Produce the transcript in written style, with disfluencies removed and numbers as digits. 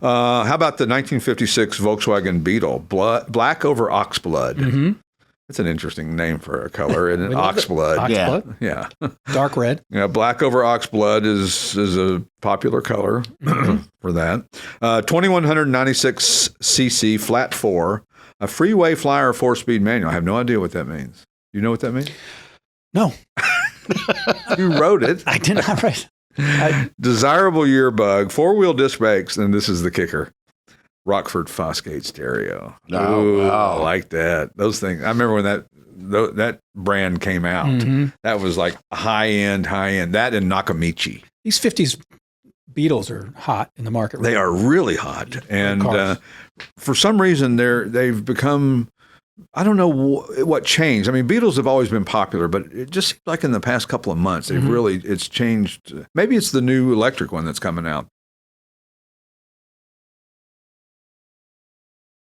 How about the 1956 Volkswagen Beetle? Black over oxblood. Mm-hmm. That's an interesting name for a color, and oxblood. Oxblood? Yeah. Dark red. Yeah, black over oxblood is a popular color for that. 2196 cc flat 4, a freeway flyer 4-speed manual. I have no idea what that means. You know what that means? No. You wrote it. I did not write it. Desirable year bug, 4-wheel disc brakes, and this is the kicker. Rockford Fosgate stereo. I like that. Those things. I remember when that brand came out. Mm-hmm. That was like high end. That and Nakamichi. These 50s Beetles are hot in the market. Right? They are really hot, and for some reason they've become. I don't know what changed. I mean, Beetles have always been popular, but it just seems like in the past couple of months, it's changed. Maybe it's the new electric one that's coming out.